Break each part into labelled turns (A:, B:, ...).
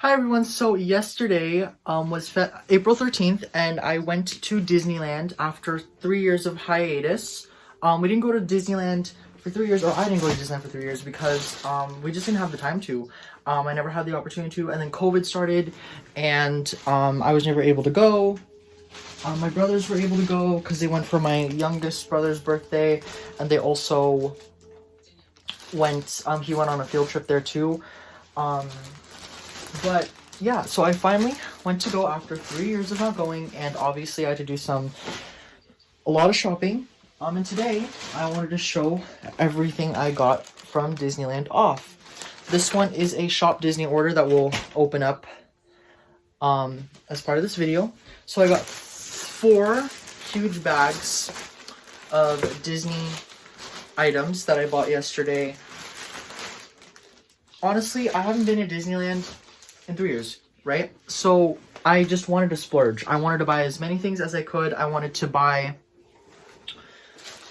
A: Hi everyone, so yesterday was April 13th and I went to Disneyland after 3 years of hiatus. We didn't go to Disneyland for 3 years, or I didn't go to Disneyland for 3 years because we just didn't have the time to. I never had the opportunity to, and then COVID started and I was never able to go. My brothers were able to go because they went for my youngest brother's birthday, and they also went, he went on a field trip there too. But yeah, so I finally went to go after 3 years of not going, and obviously I had to do a lot of shopping. And today I wanted to show everything I got from Disneyland off. This one is a Shop Disney order that will open up as part of this video. So I got 4 huge bags of Disney items that I bought yesterday. Honestly, I haven't been to Disneyland in 3 years, right? So I just wanted to splurge. I wanted to buy as many things as I could. I wanted to buy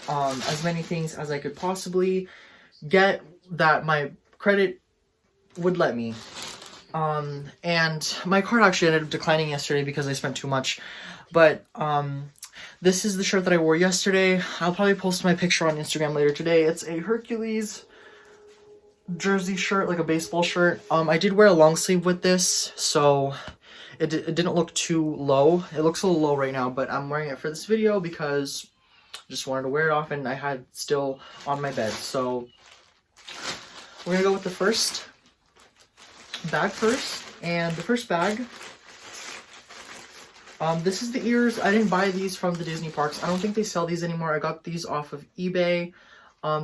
A: as many things as I could possibly get that my credit would let me. And my card actually ended up declining yesterday because I spent too much. But this is the shirt that I wore yesterday. I'll probably post my picture on Instagram later today. It's a Hercules jersey shirt, like a baseball shirt. I did wear a long sleeve with this, so it didn't look too low. It looks a little low right now, but I'm wearing it for this video because I just wanted to wear it off and I had it still on my bed. So we're gonna go with the first bag first, and the first bag, this is the ears. I didn't buy these from the Disney parks. I don't think they sell these anymore. I got these off of eBay.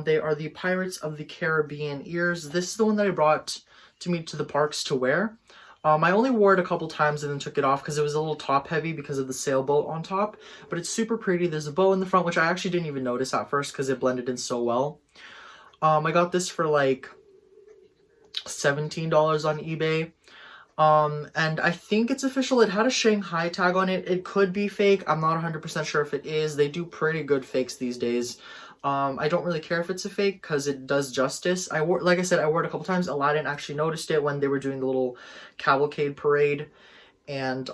A: They are the Pirates of the Caribbean ears. This is the one that I brought to the parks to wear. I only wore it a couple times and then took it off because it was a little top heavy because of the sailboat on top. But it's super pretty. There's a bow in the front, which I actually didn't even notice at first because it blended in so well. I got this for like $17 on eBay. And I think it's official. It had a Shanghai tag on it. It could be fake. I'm not 100% sure if it is. They do pretty good fakes these days. I don't really care if it's a fake because it does justice. Like I said, I wore it a couple times. Aladdin actually noticed it when they were doing the little cavalcade parade. And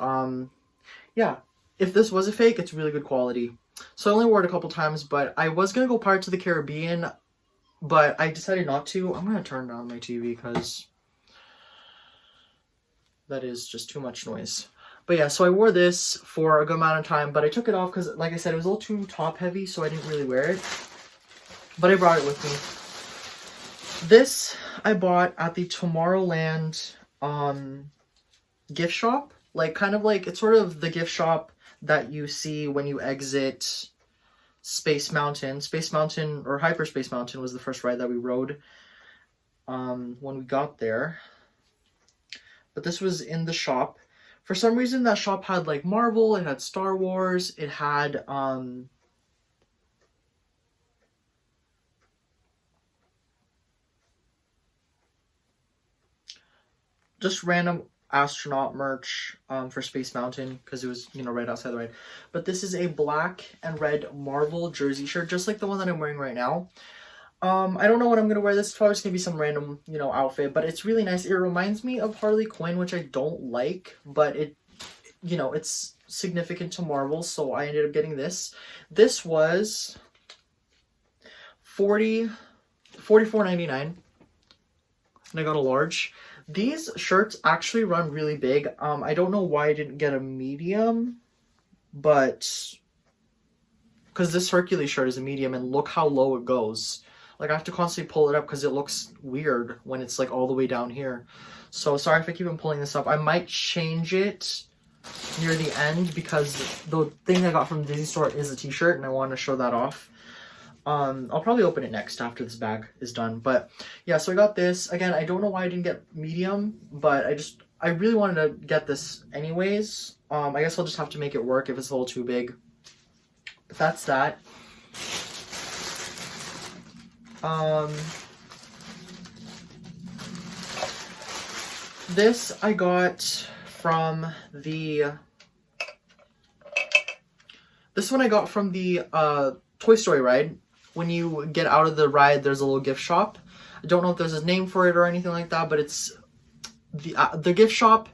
A: yeah, if this was a fake, it's really good quality. So I only wore it a couple times, but I was going to go Pirates of the Caribbean, but I decided not to. I'm going to turn down my TV because that is just too much noise. But yeah, so I wore this for a good amount of time, but I took it off because, like I said, it was a little too top heavy, so I didn't really wear it. But I brought it with me. This I bought at the Tomorrowland gift shop. Kind of like, it's sort of the gift shop that you see when you exit Space Mountain. Space Mountain, or Hyperspace Mountain, was the first ride that we rode when we got there. But this was in the shop. For some reason, that shop had like Marvel, it had Star Wars, it had just random astronaut merch for Space Mountain because it was, right outside the ride. But this is a black and red Marvel jersey shirt, just like the one that I'm wearing right now. I don't know what I'm going to wear. This is probably just going to be some random, outfit, but it's really nice. It reminds me of Harley Quinn, which I don't like, but it's significant to Marvel, so I ended up getting this. This was $44.99, and I got a large. These shirts actually run really big. I don't know why I didn't get a medium, but because this Hercules shirt is a medium, and look how low it goes. Like, I have to constantly pull it up because it looks weird when it's like all the way down here. So sorry if I keep on pulling this up. I might change it near the end because the thing I got from the Disney store is a t-shirt and I want to show that off. I'll probably open it next after this bag is done. But yeah, so I got this. Again, I don't know why I didn't get medium, but I really wanted to get this anyways. I guess I'll just have to make it work if it's a little too big. But that's that. This I got from the Toy Story ride. When you get out of the ride, there's a little gift shop. I don't know if there's a name for it or anything like that, but it's the gift shop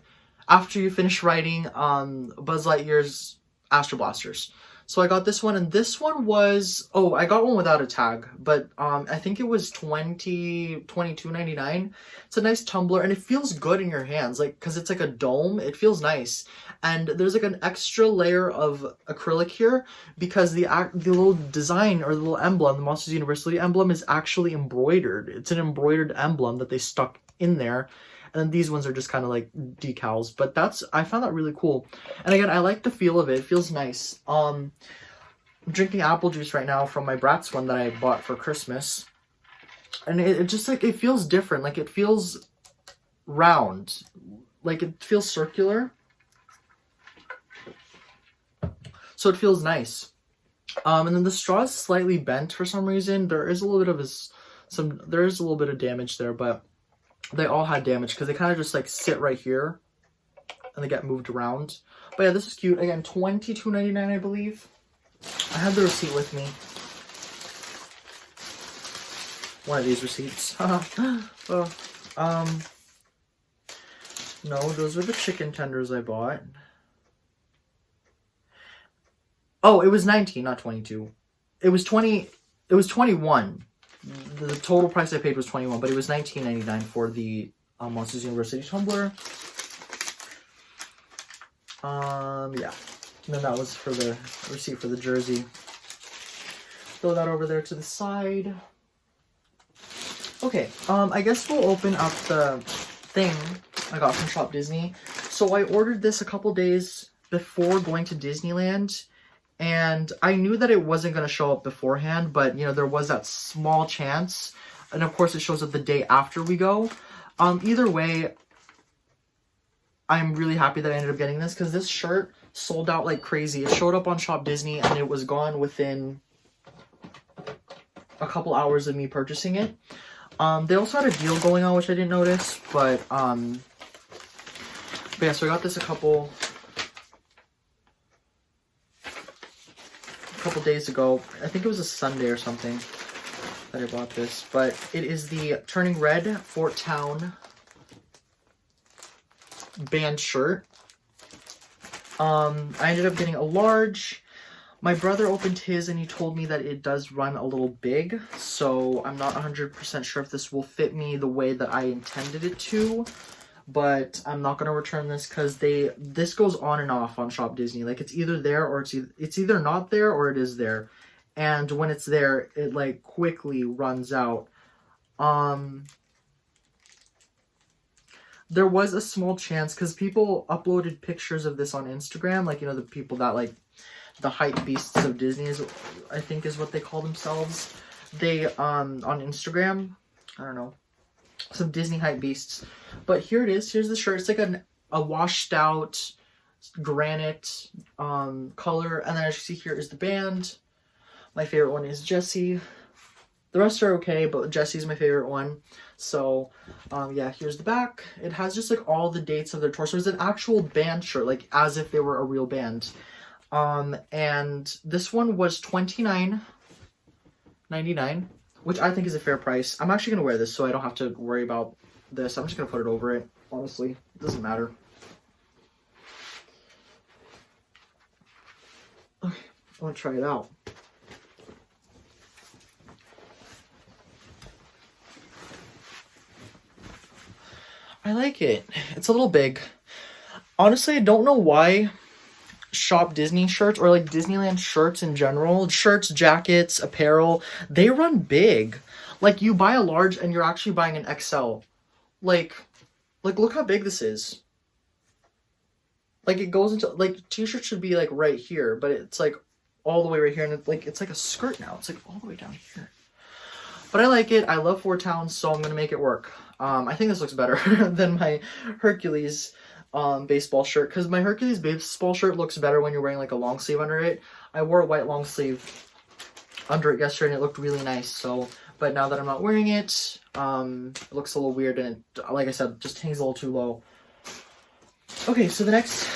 A: after you finish writing Buzz Lightyear's Astro Blasters. So I got this one, and this one was, oh, I got one without a tag, but I think it was $22.99. It's a nice tumbler, and it feels good in your hands, like, because it's like a dome. It feels nice, and there's like an extra layer of acrylic here because the little design or the little emblem, the Monsters University emblem, is actually embroidered. It's an embroidered emblem that they stuck in there. And then these ones are just kind of like decals, but I found that really cool. And again, I like the feel of it. It feels nice. I'm drinking apple juice right now from my Bratz one that I bought for Christmas. And it just like, it feels different. Like it feels round. Like it feels circular. So it feels nice. And then the straw is slightly bent for some reason. There is a little bit of damage there, but they all had damage because they kind of just like sit right here and they get moved around. But yeah, this is cute. Again, $22.99, I believe. I have the receipt with me. One of these receipts. Oh, no, those are the chicken tenders I bought. Oh, it was 19, not 22. It was 20. It was 21. The total price I paid was 21, but it was $19.99 for the Monsters University tumbler. Yeah. And then that was for the receipt for the jersey. Throw that over there to the side. Okay, I guess we'll open up the thing I got from Shop Disney. So I ordered this a couple days before going to Disneyland. And I knew that it wasn't going to show up beforehand, but, you know, there was that small chance. And, of course, it shows up the day after we go. Either way, I'm really happy that I ended up getting this, because this shirt sold out like crazy. It showed up on Shop Disney, and it was gone within a couple hours of me purchasing it. They also had a deal going on, which I didn't notice, but yeah, so I got this a couple days ago. I think it was a Sunday or something that I bought this, but it is the Turning Red Fort Town band shirt. I ended up getting a large. My brother opened his and he told me that it does run a little big, so I'm not 100% sure if this will fit me the way that I intended it to. But I'm not going to return this because this goes on and off on Shop Disney. Like, it's either there or it's either not there or it is there. And when it's there, it, like, quickly runs out. There was a small chance because people uploaded pictures of this on Instagram. Like, you know, the people that, like, the hype beasts of Disney, I think is what they call themselves. They, on Instagram, I don't know, some Disney hype beasts. But here it is. Here's the shirt. It's like a washed out granite color. And then as you see here is the band. My favorite one is Jessie. The rest are okay, but Jessie's my favorite one. So, yeah, here's the back. It has just like all the dates of their tour. So it's an actual band shirt, like as if they were a real band. And this one was $29.99, which I think is a fair price. I'm actually going to wear this so I don't have to worry about this. I'm just going to put it over it. Honestly, it doesn't matter. Okay, I want to try it out. I like it. It's a little big. Honestly, I don't know why Shop Disney shirts or like Disneyland shirts in general, shirts, jackets, apparel, they run big. Like, you buy a large and you're actually buying an XL. Like look how big this is. Like, it goes into, like, t-shirt should be like right here, but it's like all the way right here, and it's like a skirt now. It's like all the way down here. But I like it. I love Fort Town, so I'm gonna make it work. I think this looks better than my Hercules baseball shirt, because my Hercules baseball shirt looks better when you're wearing like a long sleeve under it. I wore a white long sleeve under it yesterday and it looked really nice. So, but now that I'm not wearing it, it looks a little weird, and it, like I said, just hangs a little too low. Okay, so the next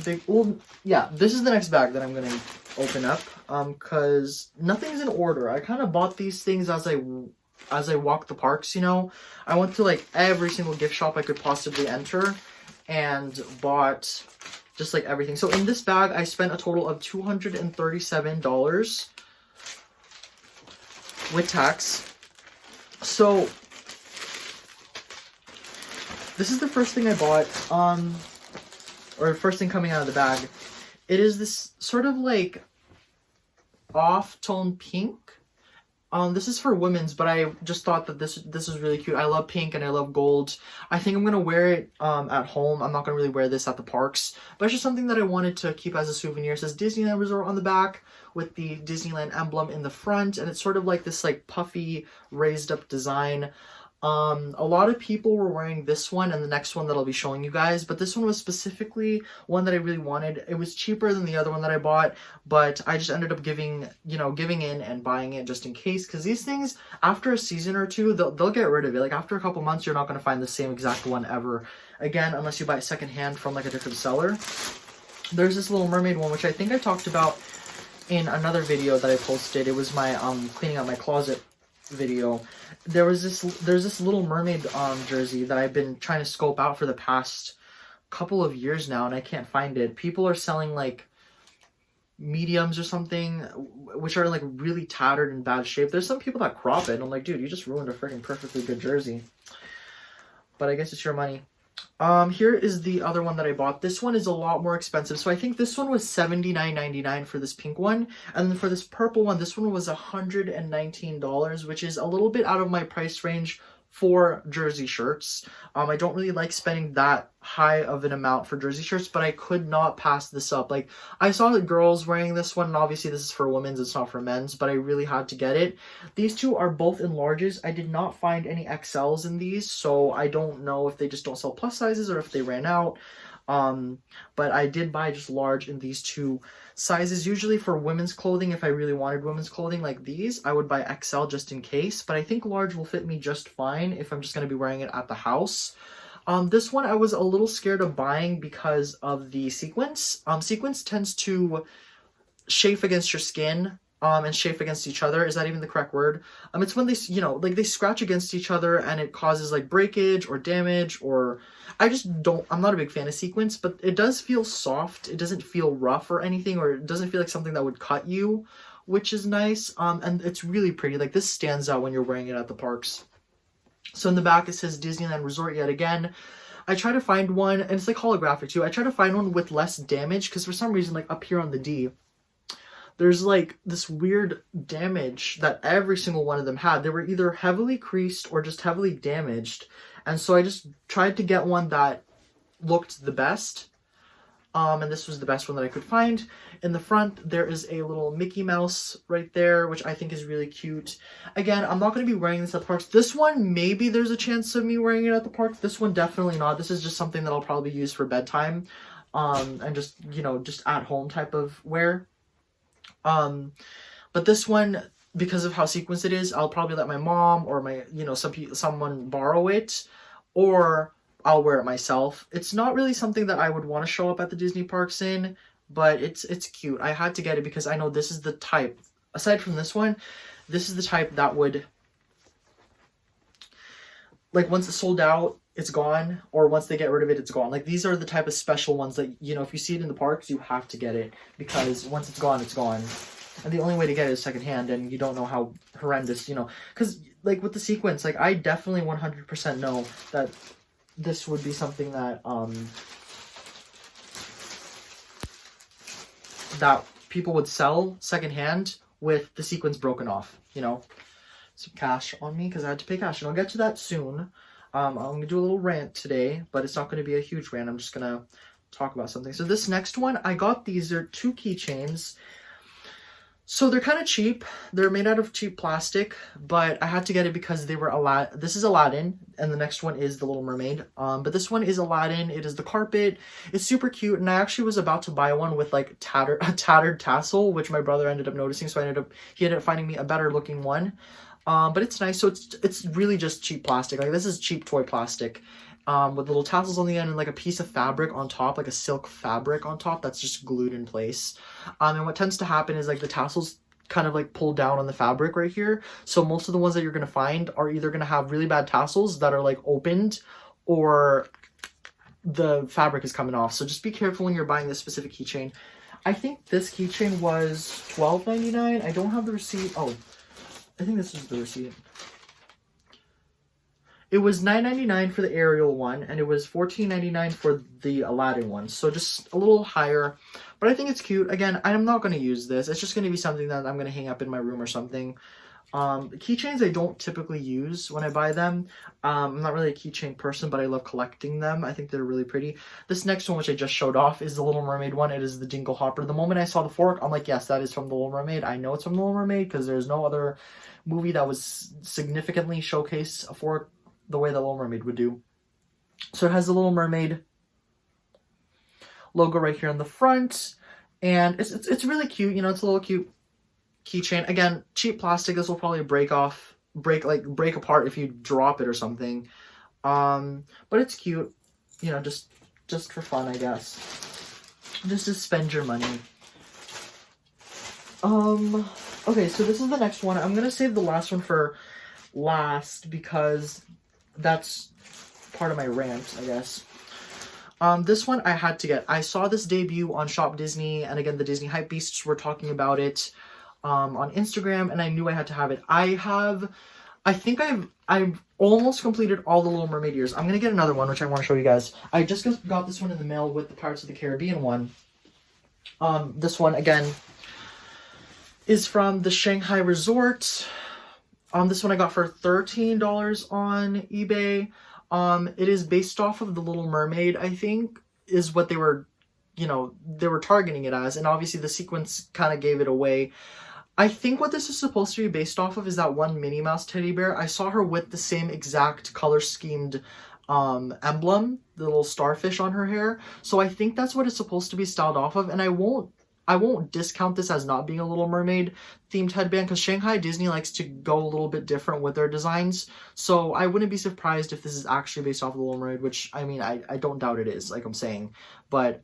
A: big, well, yeah, this is the next bag that I'm gonna open up, because nothing's in order. I kind of bought these things as I as I walk the parks, you know. I went to like every single gift shop I could possibly enter and bought just like everything. So in this bag, I spent a total of $237 with tax. So this is the first thing I bought, or first thing coming out of the bag. It is this sort of like off-tone pink. This is for women's, but I just thought that this is really cute. I love pink and I love gold. I think I'm gonna wear it at home. I'm not gonna really wear this at the parks, but it's just something that I wanted to keep as a souvenir. It says Disneyland Resort on the back with the Disneyland emblem in the front, and it's sort of like this like puffy raised up design. A lot of people were wearing this one and the next one that I'll be showing you guys, but this one was specifically one that I really wanted. It was cheaper than the other one that I bought, but I just ended up giving in and buying it just in case, because these things, after a season or two, they'll get rid of it. Like after a couple months, you're not going to find the same exact one ever again, unless you buy it secondhand from like a different seller. There's this Little Mermaid one, which I think I talked about in another video that I posted. It was my cleaning out my closet video. There's this Little Mermaid jersey that I've been trying to scope out for the past couple of years now, and I can't find it. People are selling like mediums or something, which are like really tattered and bad shape. There's some people that crop it, and I'm like, dude, you just ruined a freaking perfectly good jersey. But I guess it's your money. Here is the other one that I bought. This one is a lot more expensive. So I think this one was $79.99 for this pink one. And then for this purple one, this one was $119, which is a little bit out of my price range for jersey shirts. I don't really like spending that high of an amount for jersey shirts, but I could not pass this up. Like, I saw the girls wearing this one, and obviously this is for women's, it's not for men's, but I really had to get it. These two are both in larges. I did not find any XLs in these, so I don't know if they just don't sell plus sizes or if they ran out. But I did buy just large in these two sizes. Usually for women's clothing, if I really wanted women's clothing like these, I would buy XL just in case, but I think large will fit me just fine if I'm just going to be wearing it at the house. This one I was a little scared of buying because of the sequins. Sequins tends to chafe against your skin, and chafe against each other. Is that even the correct word? It's when they, like they scratch against each other and it causes like breakage or damage, or I'm not a big fan of sequins, but it does feel soft. It doesn't feel rough or anything, or it doesn't feel like something that would cut you, which is nice. And it's really pretty. Like this stands out when you're wearing it at the parks. So in the back, it says Disneyland Resort yet again. I try to find one, and it's like holographic too. I try to find one with less damage, because for some reason, like up here on the D, there's like this weird damage that every single one of them had. They were either heavily creased or just heavily damaged. And so I just tried to get one that looked the best. And this was the best one that I could find. In the front, there is a little Mickey Mouse right there, which I think is really cute. Again, I'm not going to be wearing this at the parks. This one, maybe there's a chance of me wearing it at the park. This one, definitely not. This is just something that I'll probably use for bedtime. And just, just at home type of wear. But this one, because of how sequenced it is, I'll probably let my mom or my, someone borrow it, or I'll wear it myself. It's not really something that I would want to show up at the Disney parks in, but it's cute. I had to get it because I know this is the type, aside from this one, this is the type that would, like, once it's sold out, it's gone, or once they get rid of it, it's gone. Like, these are the type of special ones that, if you see it in the parks, you have to get it, because once it's gone, it's gone. And the only way to get it is secondhand, and you don't know how horrendous, because, like, with the sequence, like, I definitely 100% know that this would be something that, that people would sell secondhand with the sequins broken off, Some cash on me, because I had to pay cash, and I'll get to that soon. I'm going to do a little rant today, but it's not going to be a huge rant. I'm just going to talk about something. So this next one, I got these. They're 2 keychains. So they're kind of cheap. They're made out of cheap plastic, but I had to get it because they were this is Aladdin, and the next one is the Little Mermaid. But this one is Aladdin. It is the carpet. It's super cute, and I actually was about to buy one with like a tattered tassel, which my brother ended up noticing, so he ended up finding me a better looking one. But it's nice. So it's really just cheap plastic. Like, this is cheap toy plastic, with little tassels on the end and like a piece of fabric on top, like a silk fabric on top that's just glued in place. And what tends to happen is, like, the tassels kind of like pull down on the fabric right here. So most of the ones that you're going to find are either going to have really bad tassels that are like opened, or the fabric is coming off. So just be careful when you're buying this specific keychain. I think this keychain was $12.99. I don't have the receipt. Oh, I think this is the receipt. It was $9.99 for the Ariel one, and it was $14.99 for the Aladdin one. So just a little higher, but I think it's cute. Again, I'm not going to use this. It's just going to be something that I'm going to hang up in my room or something. Keychains I don't typically use when I buy them. I'm not really a keychain person, but I love collecting them. I think they're really pretty. This next one, which I just showed off, is the Little Mermaid one. It is the Dingle Hopper. The moment I saw the fork, I'm like, yes, that is from the Little Mermaid. I know it's from the Little Mermaid because there's no other movie that was significantly showcase a fork the way the Little Mermaid would do. So it has the Little Mermaid logo right here on the front, and it's really cute. You know, it's a little cute keychain. Again, cheap plastic. This will probably break apart if you drop it or something. But it's cute. You know, just for fun, I guess. Just to spend your money. Okay, so this is the next one. I'm gonna save the last one for last because that's part of my rant, I guess. This one I had to get. I saw this debut on Shop Disney, and again, the Disney Hype Beasts were talking about it on Instagram, and I knew I had to have it. I think I've almost completed all the Little Mermaid ears. I'm gonna get another one, which I want to show you guys. I just got this one in the mail with the Pirates of the Caribbean one. This one, again, is from the Shanghai Resort. This one I got for $13 on eBay. It is based off of the Little Mermaid, I think, is what they were targeting it as. And obviously the sequence kind of gave it away. I think what this is supposed to be based off of is that one Minnie Mouse teddy bear. I saw her with the same exact color schemed emblem, the little starfish on her hair. So I think that's what it's supposed to be styled off of. And I won't discount this as not being a Little Mermaid themed headband, because Shanghai Disney likes to go a little bit different with their designs. So I wouldn't be surprised if this is actually based off of the Little Mermaid, which, I mean, I don't doubt it is, like I'm saying. But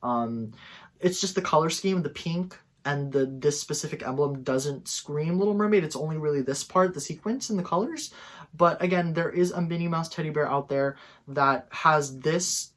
A: it's just the color scheme, the pink, and this specific emblem doesn't scream Little Mermaid. It's only really this part, the sequence and the colors. But again, there is a Minnie Mouse teddy bear out there that has this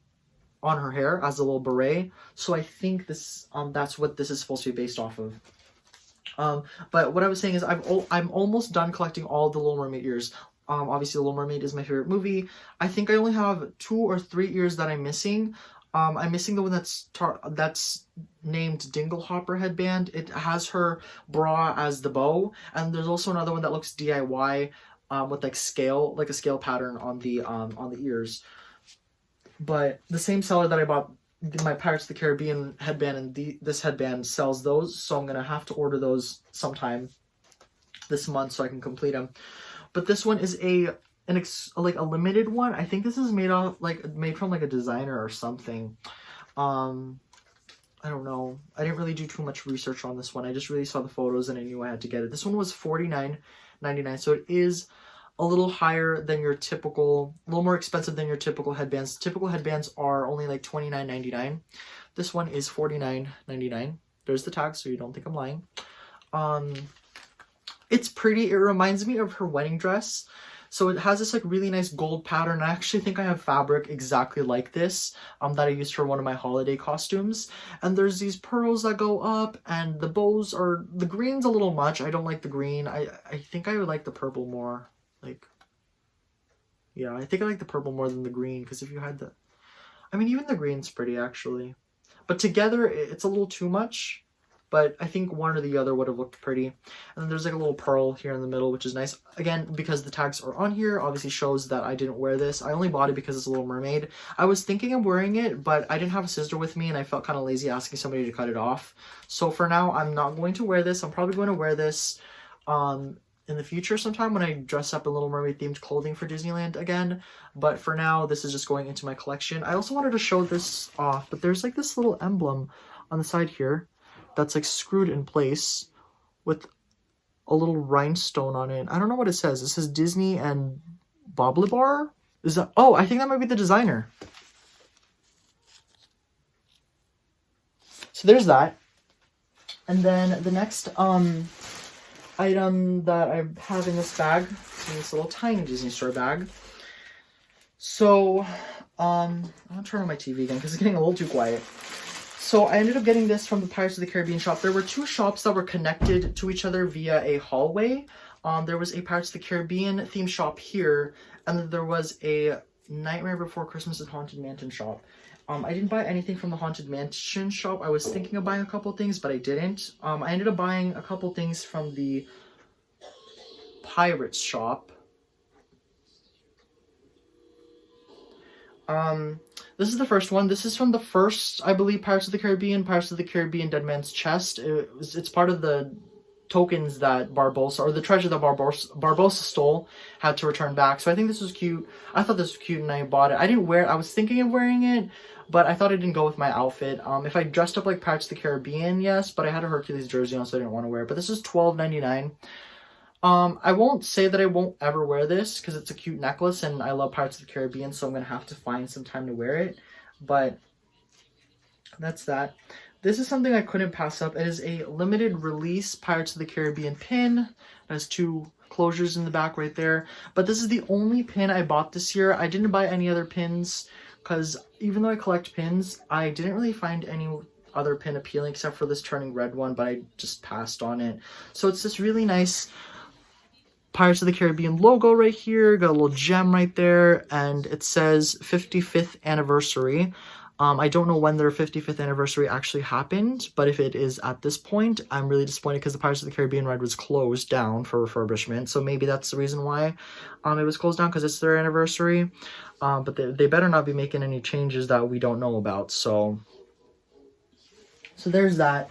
A: on her hair as a little beret. So I think this that's what this is supposed to be based off of. But what I was saying is I'm almost done collecting all the Little Mermaid ears. Obviously, The Little Mermaid is my favorite movie. I think I only have 2 or 3 ears that I'm missing. I'm missing the one that's named Dingle Hopper headband. It has her bra as the bow, and there's also another one that looks DIY with like a scale pattern on the ears. But the same seller that I bought my Pirates of the Caribbean headband and this headband sells those, so I'm gonna have to order those sometime this month so I can complete them. But this one is a limited one. I think this is made from like a designer or something. I don't know. I didn't really do too much research on this one. I just really saw the photos and I knew I had to get it. This one was $49.99, so it is a little higher than your typical, a little more expensive than your typical headbands. Typical headbands are only like $29.99. This one is $49.99. There's the tag, so you don't think I'm lying. It's pretty. It reminds me of her wedding dress. So it has this like really nice gold pattern. I actually think I have fabric exactly like this that I used for one of my holiday costumes. And there's these pearls that go up, and the bows are, the green's a little much. I don't like the green. I think I would like the purple more. Yeah, I think I like the purple more than the green, because if you had even the green's pretty actually. But together it's a little too much. But I think one or the other would have looked pretty. And then there's like a little pearl here in the middle, which is nice. Again, because the tags are on here, obviously shows that I didn't wear this. I only bought it because it's a Little Mermaid. I was thinking of wearing it, but I didn't have a scissor with me, and I felt kind of lazy asking somebody to cut it off. So for now, I'm not going to wear this. I'm probably going to wear this in the future sometime when I dress up in Little Mermaid themed clothing for Disneyland again. But for now, this is just going into my collection. I also wanted to show this off, but there's like this little emblem on the side here that's like screwed in place with a little rhinestone on it. I don't know what it says. It says Disney and Boblibar? Is that, oh, I think that might be the designer. So there's that. And then the next item that I have in this bag, in this little tiny Disney Store bag. So, I'm gonna turn on my TV again because it's getting a little too quiet. So I ended up getting this from the Pirates of the Caribbean shop. There were two shops that were connected to each other via a hallway. There was a Pirates of the Caribbean theme shop here, and then there was a Nightmare Before Christmas and Haunted Mansion shop. I didn't buy anything from the Haunted Mansion shop. I was thinking of buying a couple things, but I didn't. I ended up buying a couple things from the Pirates shop. This is the first one. This is from the first, I believe, Pirates of the Caribbean Dead Man's Chest. It's part of the tokens that Barbossa, or the treasure that Barbossa stole, had to return back. So I think this was cute. I thought this was cute and I bought it. I didn't wear it. I was thinking of wearing it, but I thought it didn't go with my outfit. If I dressed up like Pirates of the Caribbean, yes, but I had a Hercules jersey on, so I didn't want to wear it. But this is $12.99. I won't say that I won't ever wear this because it's a cute necklace and I love Pirates of the Caribbean, so I'm going to have to find some time to wear it. But that's that. This is something I couldn't pass up. It is a limited release Pirates of the Caribbean pin. It has two closures in the back right there. But this is the only pin I bought this year. I didn't buy any other pins because even though I collect pins, I didn't really find any other pin appealing except for this turning red one, but I just passed on it. So it's this really nice Pirates of the Caribbean logo right here. Got a little gem right there, and it says 55th anniversary. I don't know when their 55th anniversary actually happened, but if it is at this point, I'm really disappointed because the Pirates of the Caribbean ride was closed down for refurbishment. So maybe that's the reason why it was closed down, because it's their anniversary. But they better not be making any changes that we don't know about. So there's that.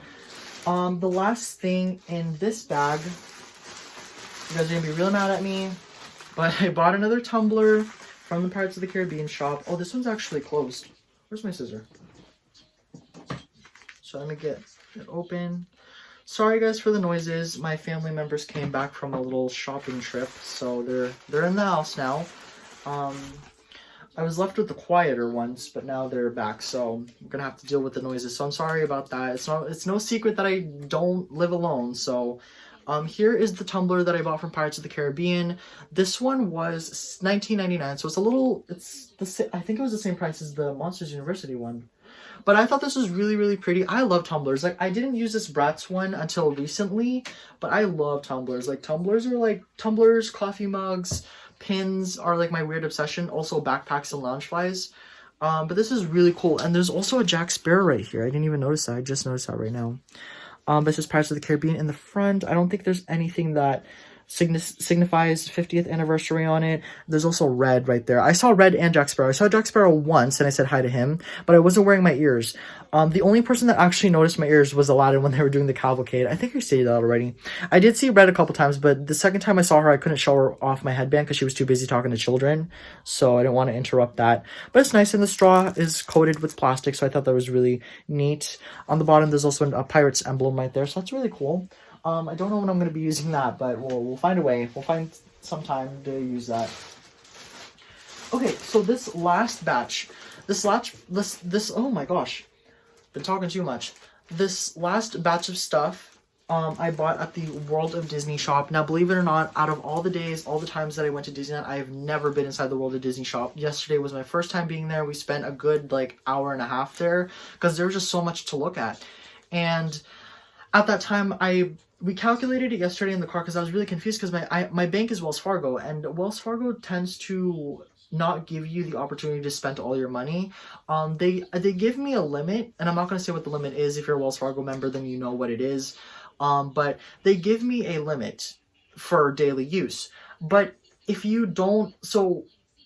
A: The last thing in this bag, you guys are going to be really mad at me, but I bought another tumbler from the Pirates of the Caribbean shop. Oh, this one's actually closed. Where's my scissor? So let me get it open. Sorry guys for the noises. My family members came back from a little shopping trip, so they're in the house now. I was left with the quieter ones, but now they're back, so I'm gonna have to deal with the noises. So I'm sorry about that. It's no secret that I don't live alone. So here is the tumbler that I bought from Pirates of the Caribbean. This one was $19.99, so I think it was the same price as the Monsters University one. But I thought this was really, really pretty. I love tumblers. Like, I didn't use this Bratz one until recently, but I love tumblers. Like, tumblers, coffee mugs, pins are like my weird obsession. Also backpacks and Loungeflies. But this is really cool. And there's also a Jack Sparrow right here. I didn't even notice that. I just noticed that right now. This is Pirates of the Caribbean in the front. I don't think there's anything that signifies 50th anniversary on it. There's also Red right there. I saw Red and Jack Sparrow. I saw Jack Sparrow once and I said hi to him, but I wasn't wearing my ears. The only person that actually noticed my ears was Aladdin when they were doing the cavalcade. I think I stated that already. I did see Red a couple times, but the second time I saw her, I couldn't show her off my headband because she was too busy talking to children, so I didn't want to interrupt that. But it's nice, and the straw is coated with plastic, so I thought that was really neat. On the bottom, there's also a Pirates emblem right there, so that's really cool. I don't know when I'm going to be using that, but we'll find a way. We'll find some time to use that. Okay, so this last batch, oh my gosh, been talking too much. This last batch of stuff, I bought at the World of Disney shop. Now, believe it or not, out of all the times that I went to Disneyland, I have never been inside the World of Disney shop. Yesterday was my first time being there. We spent a good, hour and a half there because there was just so much to look at. And at that time, we calculated it yesterday in the car because I was really confused because my bank is Wells Fargo, and Wells Fargo tends to not give you the opportunity to spend all your money. They give me a limit, and I'm not going to say what the limit is. If you're a Wells Fargo member, then you know what it is. But they give me a limit for daily use. But if you go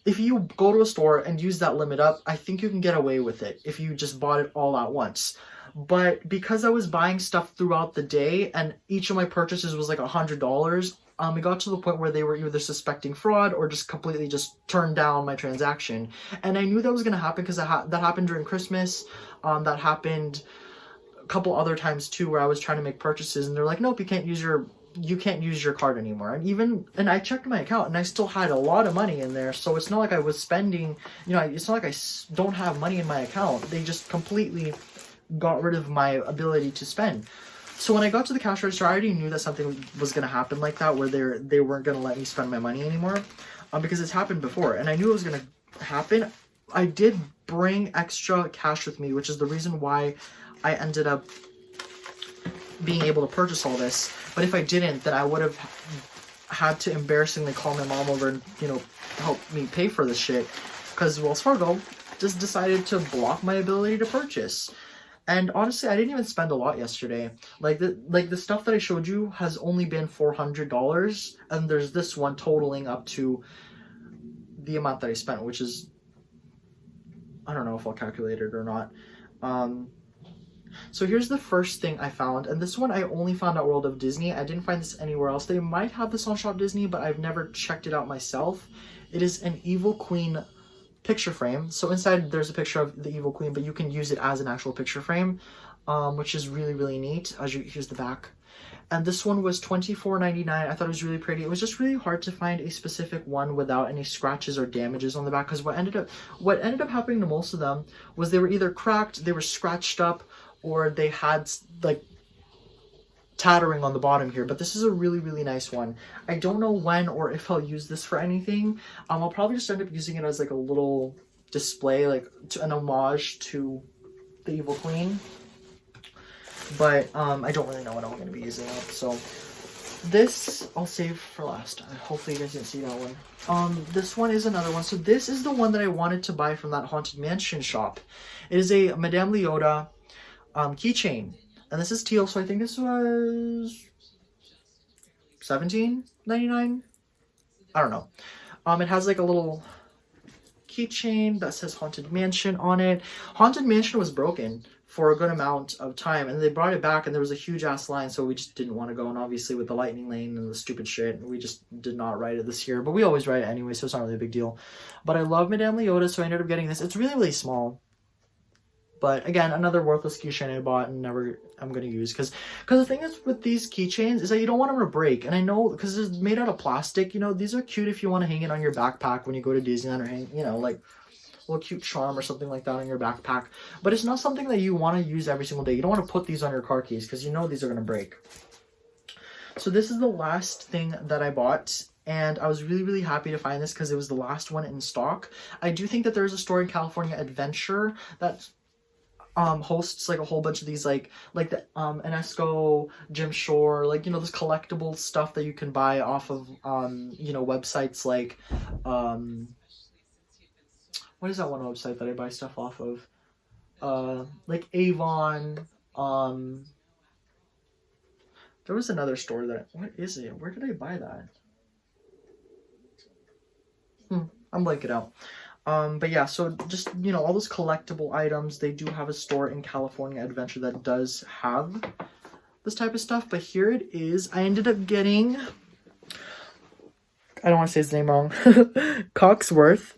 A: to a store and use that limit up, I think you can get away with it if you just bought it all at once. But because I was buying stuff throughout the day and each of my purchases was like $100, it got to the point where they were either suspecting fraud or just completely just turned down my transaction. And I knew that was going to happen because that happened during Christmas. That happened a couple other times too, where I was trying to make purchases and they're like, nope, you can't use your card anymore. And I checked my account and I still had a lot of money in there. So it's not like I was spending, it's not like I don't have money in my account. They just completely got rid of my ability to spend. So when I got to the cash register, I already knew that something was going to happen like that, where they weren't going to let me spend my money anymore, because it's happened before, and I knew it was going to happen. I did bring extra cash with me, which is the reason why I ended up being able to purchase all this. But if I didn't, then I would have had to embarrassingly call my mom over and, you know, help me pay for this shit, because Wells Fargo just decided to block my ability to purchase. And honestly, I didn't even spend a lot yesterday. Like the stuff that I showed you has only been $400, and there's this one totaling up to the amount that I spent, which is, I don't know if I'll calculate it or not. So here's the first thing I found, and this one I only found at World of Disney. I didn't find this anywhere else. They might have this on Shop Disney, but I've never checked it out myself. It is an Evil Queen picture frame. So inside there's a picture of the Evil Queen, but you can use it as an actual picture frame, which is really, really neat. Here's the back. And this one was $24.99. I thought it was really pretty. It was just really hard to find a specific one without any scratches or damages on the back, because what ended up happening to most of them was they were either cracked, they were scratched up, or they had like tattering on the bottom here. But this is a really, really nice one. I don't know when or if I'll use this for anything. I'll probably just end up using it as like a little display, like an homage to the Evil Queen. But I don't really know when I'm going to be using it. So this I'll save for last. Hopefully you guys didn't see that one. This one is another one. So this is the one that I wanted to buy from that Haunted Mansion shop. It is a Madame Leota keychain. And this is teal, so I think this was $17.99. I don't know. It has like a little keychain that says Haunted Mansion on it. Haunted Mansion was broken for a good amount of time, and they brought it back, and there was a huge ass line, so we just didn't want to go. And obviously with the lightning lane and the stupid shit, we just did not ride it this year, but we always ride it anyway, so it's not really a big deal. But I love Madame Leota, so I ended up getting this. It's really, really small. But again, another worthless keychain I bought and never I'm going to use. Because the thing is with these keychains is that you don't want them to break. And I know because it's made out of plastic, you know, these are cute if you want to hang it on your backpack when you go to Disneyland, or hang, you know, like a little cute charm or something like that on your backpack. But it's not something that you want to use every single day. You don't want to put these on your car keys because you know these are going to break. So this is the last thing that I bought. And I was really, really happy to find this because it was the last one in stock. I do think that there's a store in California Adventure that hosts like a whole bunch of these like the Enesco, Jim Shore, like, you know, this collectible stuff that you can buy off of you know, websites like what is that one website that I buy stuff off of? Like Avon. There was another store that, what is it? Where did I buy that? I'm blanking out. But yeah, so just, you know, all those collectible items, they do have a store in California Adventure that does have this type of stuff. But here it is. I ended up getting, I don't want to say his name wrong, Cogsworth.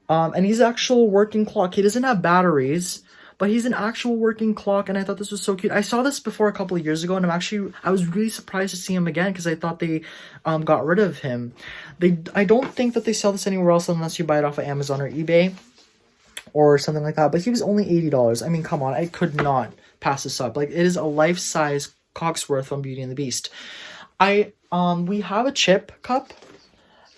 A: And he's an actual working clock. He doesn't have batteries, but he's an actual working clock, and I thought this was so cute. I saw this before a couple of years ago, and I was really surprised to see him again because I thought they got rid of him. I don't think that they sell this anywhere else unless you buy it off of Amazon or eBay or something like that. But he was only $80. I mean, come on, I could not pass this up. Like, it is a life-size Cogsworth from Beauty and the Beast. We have a chip cup,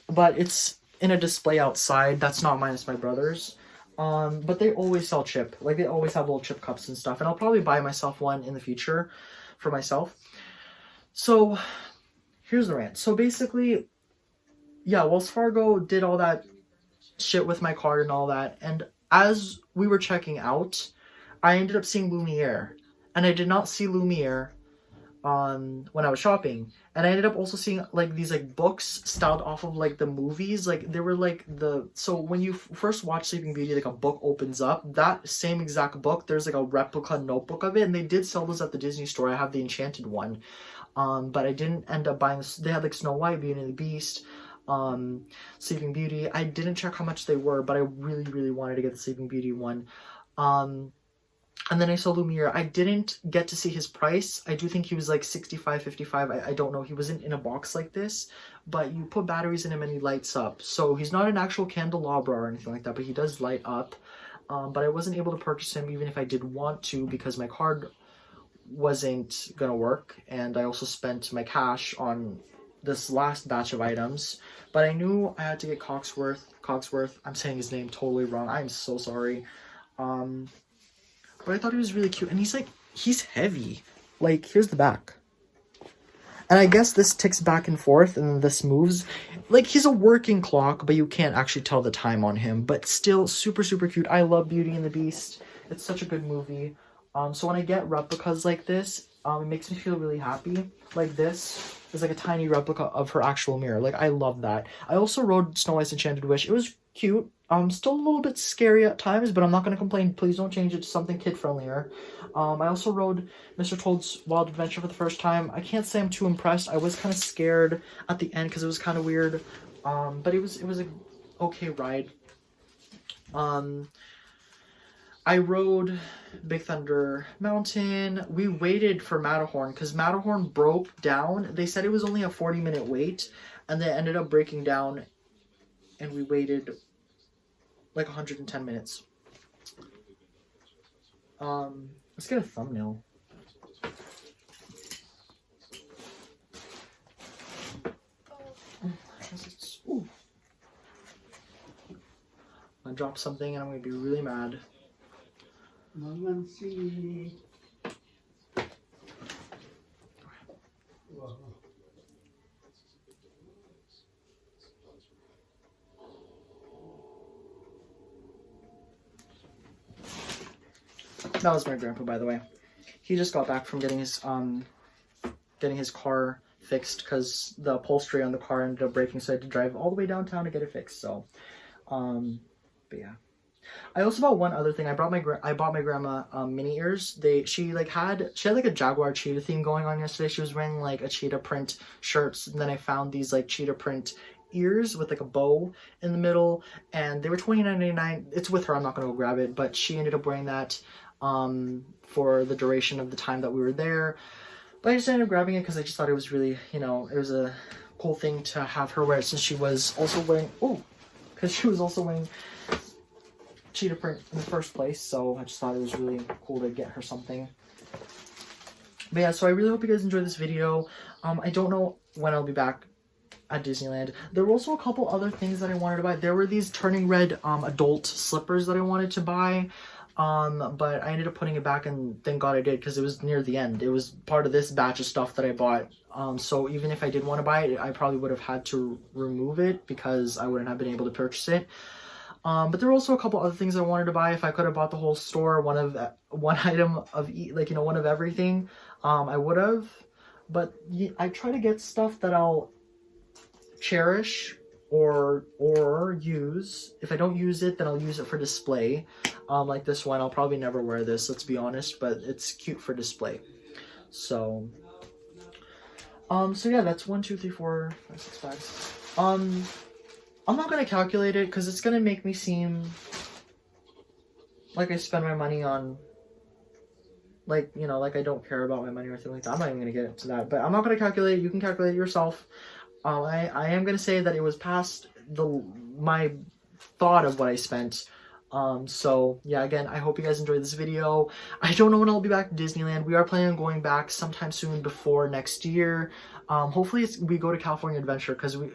A: but it's in a display outside. That's not mine, it's my brother's. But they always sell chip. Like, they always have little chip cups and stuff. And I'll probably buy myself one in the future for myself. So, here's the rant. So, basically, yeah, Wells Fargo did all that shit with my card and all that. And as we were checking out, I ended up seeing Lumiere. And I did not see Lumiere when I was shopping. And I ended up also seeing like these like books styled off of like the movies. Like, they were like so when you first watch Sleeping Beauty, like a book opens up, that same exact book, there's like a replica notebook of it, and they did sell those at the Disney store. I have the Enchanted one, but I didn't end up buying this. They had like Snow White, Beauty and the Beast, Sleeping Beauty. I didn't check how much they were, but I really, really wanted to get the Sleeping Beauty one. And then I saw Lumiere. I didn't get to see his price. I do think he was like $65, $55. I don't know. He wasn't in a box like this, but you put batteries in him and he lights up. So he's not an actual candelabra or anything like that, but he does light up. But I wasn't able to purchase him even if I did want to because my card wasn't gonna work, and I also spent my cash on this last batch of items, but I knew I had to get Cogsworth. I'm saying his name totally wrong. I'm so sorry. But I thought he was really cute, and he's heavy. Like, here's the back. And I guess this ticks back and forth, and then this moves. Like, he's a working clock, but you can't actually tell the time on him. But still, super, super cute. I love Beauty and the Beast. It's such a good movie. So when I get replicas like this, it makes me feel really happy. Like, this is like a tiny replica of her actual mirror. Like, I love that. I also rode Snow White's Enchanted Wish. It was cute. Still a little bit scary at times, but I'm not going to complain. Please don't change it to something kid-friendlier. I also rode Mr. Toad's Wild Adventure for the first time. I can't say I'm too impressed. I was kind of scared at the end because it was kind of weird. But it was a okay ride. I rode Big Thunder Mountain. We waited for Matterhorn because Matterhorn broke down. They said it was only a 40-minute wait, and they ended up breaking down, and we waited like 110 minutes. Let's get a thumbnail. Ooh. I dropped something and I'm gonna be really mad. That was my grandpa, by the way. He just got back from getting his car fixed because the upholstery on the car ended up breaking, so I had to drive all the way downtown to get it fixed. So, but yeah. I also bought one other thing. I bought my grandma mini ears. She had like a Jaguar cheetah theme going on yesterday. She was wearing like a cheetah print shirts, and then I found these like cheetah print ears with like a bow in the middle, and they were $29.99. It's with her. I'm not gonna go grab it, but she ended up wearing that for the duration of the time that we were there. But I just ended up grabbing it because I just thought it was really, it was a cool thing to have her wear, since she was also wearing cheetah print in the first place. So I just thought it was really cool to get her something. But yeah, so I really hope you guys enjoyed this video. I don't know when I'll be back at Disneyland. There were also a couple other things that I wanted to buy. There were these turning red adult slippers that I wanted to buy. But I ended up putting it back, and thank God I did, because it was near the end. It was part of this batch of stuff that I bought. So even if I did want to buy it, I probably would have had to remove it because I wouldn't have been able to purchase it. But there were also a couple other things I wanted to buy. If I could have bought the whole store, one item of one of everything, I would have. But I try to get stuff that I'll cherish or use. If I don't use it, then I'll use it for display. Like this one, I'll probably never wear this, let's be honest, but it's cute for display. So yeah, that's 1, 2, 3, 4, 5, 6 bags. I'm not gonna calculate it because it's gonna make me seem like I spend my money on, like, like I don't care about my money or anything like that. I'm not even gonna get into that, but I'm not gonna calculate it. You can calculate it yourself. I am gonna say that it was past my thought of what I spent. So yeah, again, I hope you guys enjoyed this video. I don't know when I'll be back to Disneyland. We are planning on going back sometime soon before next year. Hopefully we go to California Adventure, because we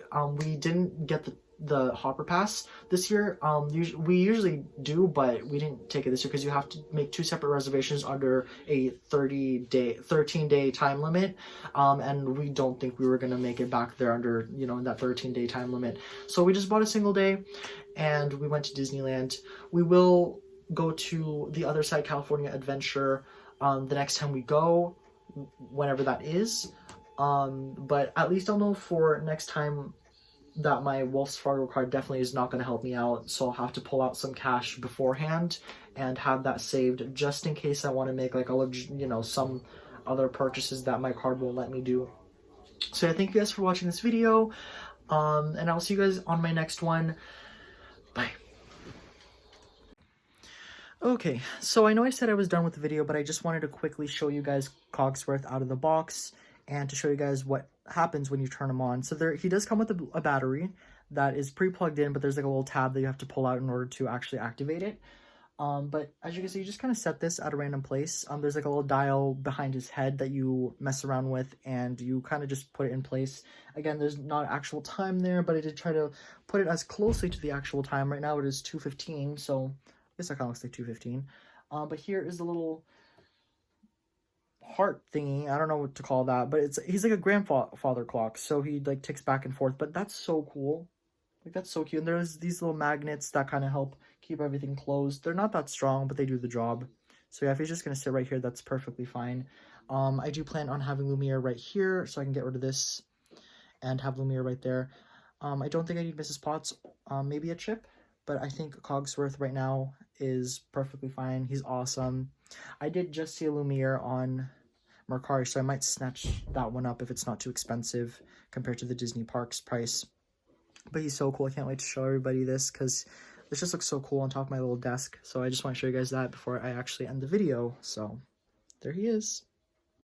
A: didn't get the Hopper Pass this year. We usually do, but we didn't take it this year because you have to make 2 separate reservations under a 13-day time limit, and we don't think we were going to make it back there under, in that 13-day time limit. So we just bought a single day, and we went to Disneyland. We will go to the Other Side California Adventure the next time we go, whenever that is. But at least I'll know for next time that my Wells Fargo card definitely is not going to help me out, so I'll have to pull out some cash beforehand and have that saved just in case I want to make like some other purchases that my card won't let me do. So yeah, thank you guys for watching this video, and I'll see you guys on my next one. Bye. Okay, so I know I said I was done with the video, but I just wanted to quickly show you guys Cogsworth out of the box and to show you guys what happens when you turn him on. So he does come with a battery that is pre-plugged in, but there's like a little tab that you have to pull out in order to actually activate it. But as you can see, you just kind of set this at a random place. There's like a little dial behind his head that you mess around with, and you kind of just put it in place. Again, there's not actual time there, but I did try to put it as closely to the actual time. Right now it is 2:15, so I guess that kind of looks like 2:15. But here is the little heart thingy. I don't know what to call that, but he's like a grandfather clock, so he like ticks back and forth. But that's so cool. Like, that's so cute. And there's these little magnets that kind of help keep everything closed. They're not that strong, but they do the job. So yeah, if he's just going to sit right here, that's perfectly fine. I do plan on having Lumiere right here, so I can get rid of this and have Lumiere right there. I don't think I need Mrs. Potts, maybe a chip, but I think Cogsworth right now is perfectly fine. He's awesome. I did just see a Lumiere on Mercari, so I might snatch that one up if it's not too expensive compared to the Disney Parks price. But he's so cool. I can't wait to show everybody this because this just looks so cool on top of my little desk. So I just want to show you guys that before I actually end the video. So there he is.